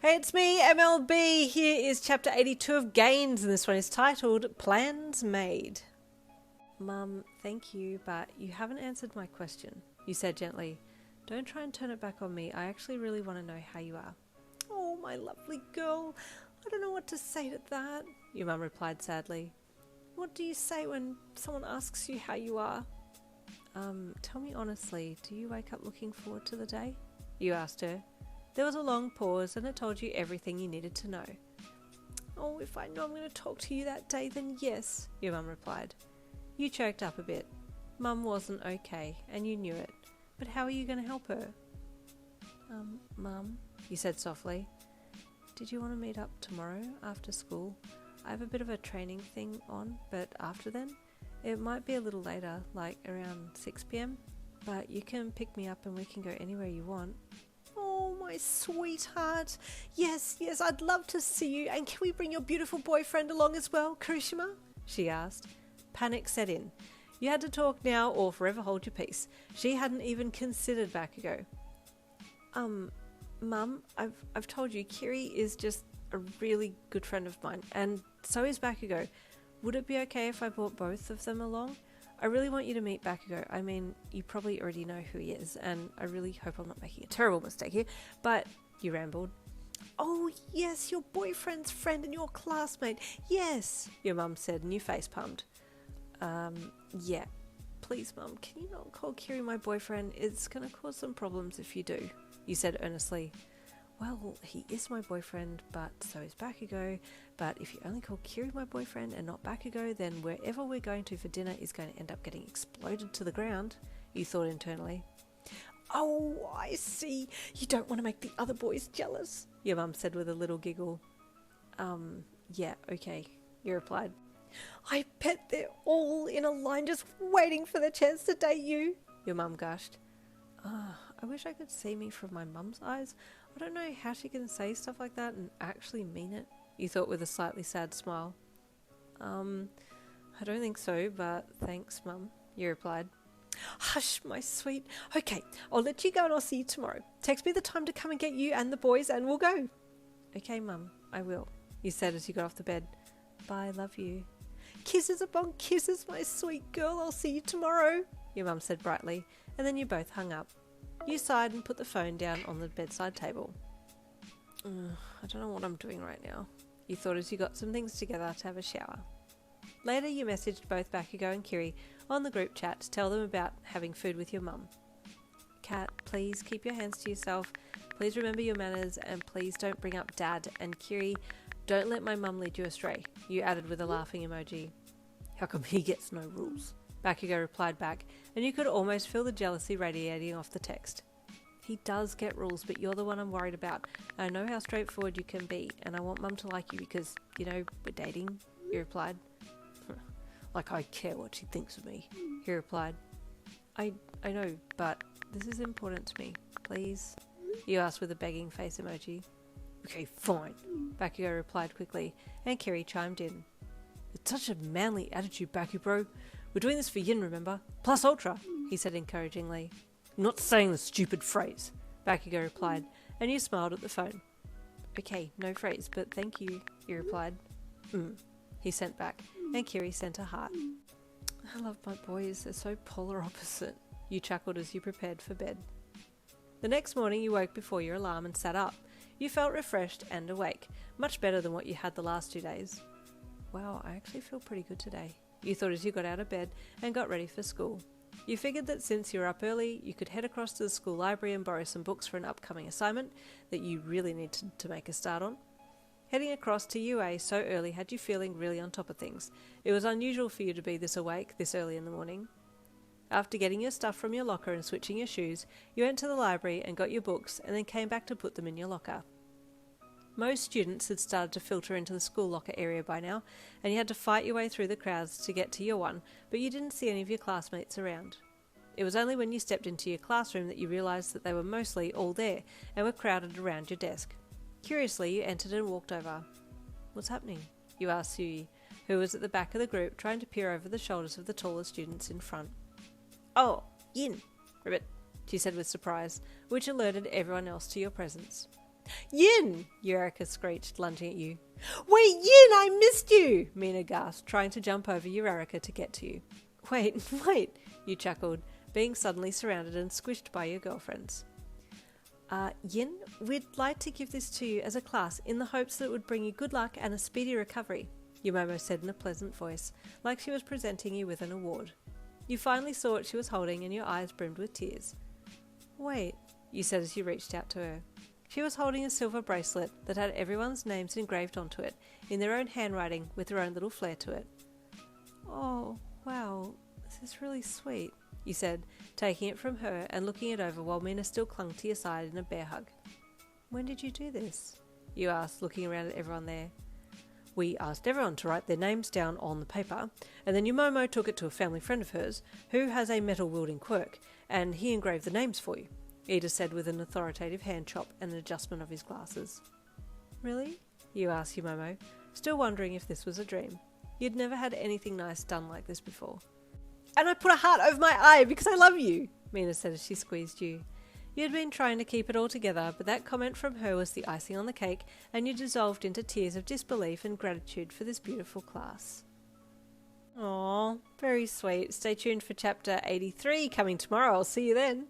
Hey, it's me, MLB. Here is chapter 82 of Gains, and this one is titled Plans Made. Mum, thank you, but you haven't answered my question, you said gently. Don't try and turn it back on me. I actually really want to know how you are. Oh, my lovely girl. I don't know what to say to that, your mum replied sadly. What do you say when someone asks you how you are? Tell me honestly, do you wake up looking forward to the day? You asked her. There was a long pause, and it told you everything you needed to know. Oh, if I know I'm going to talk to you that day, then yes, your mum replied. You choked up a bit. Mum wasn't okay, and you knew it. But how are you going to help her? Mum, you said softly. Did you want to meet up tomorrow after school? I have a bit of a training thing on, but after then, it might be a little later, like around 6 p.m. But you can pick me up and we can go anywhere you want. Oh, my sweetheart. Yes, I'd love to see you. And can we bring your beautiful boyfriend along as well, Kirishima? She asked. Panic set in. You had to talk now or forever hold your peace. She hadn't even considered Bakugou. Mum, I've told you, Kiri is just a really good friend of mine, and so is Bakugou. Would it be okay if I brought both of them along? I really want you to meet Bakugou. I mean, you probably already know who he is, and I really hope I'm not making a terrible mistake here, but you rambled. Oh, yes, your boyfriend's friend and your classmate. Yes, your mum said, and you face palmed. Yeah. Please, Mum, can you not call Kiri my boyfriend? It's going to cause some problems if you do, you said earnestly. Well, he is my boyfriend, but so is Bakugou. But if you only call Kiri my boyfriend and not Bakugou, then wherever we're going to for dinner is going to end up getting exploded to the ground, you thought internally. Oh, I see. You don't want to make the other boys jealous, your mum said with a little giggle. Yeah, okay, you replied. I bet they're all in a line just waiting for the chance to date you, your mum gushed. I wish I could see me from my mum's eyes. I don't know how she can say stuff like that and actually mean it, you thought with a slightly sad smile. I don't think so, but thanks, Mum, you replied. Hush, my sweet. Okay, I'll let you go and I'll see you tomorrow. Text me the time to come and get you and the boys and we'll go. Okay, Mum, I will, you said as you got off the bed. Bye, love you. Kisses upon kisses, my sweet girl. I'll see you tomorrow, your mum said brightly, and then you both hung up. You sighed and put the phone down on the bedside table. I don't know what I'm doing right now, you thought as you got some things together to have a shower. Later you messaged both Bakugou and Kiri on the group chat to tell them about having food with your mum. Kat, please keep your hands to yourself, please remember your manners, and please don't bring up Dad, and Kiri, don't let my mum lead you astray, you added with a laughing emoji. How come he gets no rules? Bakugou replied back, and you could almost feel the jealousy radiating off the text. He does get rules, but you're the one I'm worried about. I know how straightforward you can be, and I want Mum to like you because, you know, we're dating, you replied. Like I care what she thinks of me, he replied. I know, but this is important to me. Please? You asked with a begging face emoji. Okay, fine, Bakugou replied quickly, and Kiri chimed in. It's such a manly attitude, Baku bro. We're doing this for Yin, remember? Plus ultra, he said encouragingly. I'm not saying the stupid phrase, Bakugou replied, and you smiled at the phone. Okay, no phrase, but thank you, he replied. He sent back, and Kiri sent a heart. I love my boys, they're so polar opposite, you chuckled as you prepared for bed. The next morning you woke before your alarm and sat up. You felt refreshed and awake, much better than what you had the last 2 days. Wow, I actually feel pretty good today, you thought as you got out of bed and got ready for school. You figured that since you were up early, you could head across to the school library and borrow some books for an upcoming assignment that you really need to make a start on. Heading across to UA so early had you feeling really on top of things. It was unusual for you to be this awake this early in the morning. After getting your stuff from your locker and switching your shoes, you went to the library and got your books and then came back to put them in your locker. Most students had started to filter into the school locker area by now, and you had to fight your way through the crowds to get to your one, but you didn't see any of your classmates around. It was only when you stepped into your classroom that you realised that they were mostly all there and were crowded around your desk. Curiously, you entered and walked over. What's happening? You asked Sui, who was at the back of the group trying to peer over the shoulders of the taller students in front. Oh, Yin, Ribbit, she said with surprise, which alerted everyone else to your presence. Yin! Eureka screeched, lunging at you. Wait, Yin, I missed you! Mina gasped, trying to jump over Eureka to get to you. Wait, you chuckled, being suddenly surrounded and squished by your girlfriends. Yin, we'd like to give this to you as a class in the hopes that it would bring you good luck and a speedy recovery, Yumomo said in a pleasant voice, like she was presenting you with an award. You finally saw what she was holding and your eyes brimmed with tears. Wait, you said as you reached out to her. She was holding a silver bracelet that had everyone's names engraved onto it, in their own handwriting with their own little flair to it. Oh, wow, this is really sweet, you said, taking it from her and looking it over while Mina still clung to your side in a bear hug. When did you do this? You asked, looking around at everyone there. We asked everyone to write their names down on the paper, and then Yumomo took it to a family friend of hers, who has a metal-wielding quirk, and he engraved the names for you, Ida said with an authoritative hand chop and an adjustment of his glasses. Really? You asked Yumomo, still wondering if this was a dream. You'd never had anything nice done like this before. And I put a heart over my eye because I love you, Mina said as she squeezed you. You had been trying to keep it all together, but that comment from her was the icing on the cake, and you dissolved into tears of disbelief and gratitude for this beautiful class. Aww, very sweet. Stay tuned for chapter 83 coming tomorrow. I'll see you then.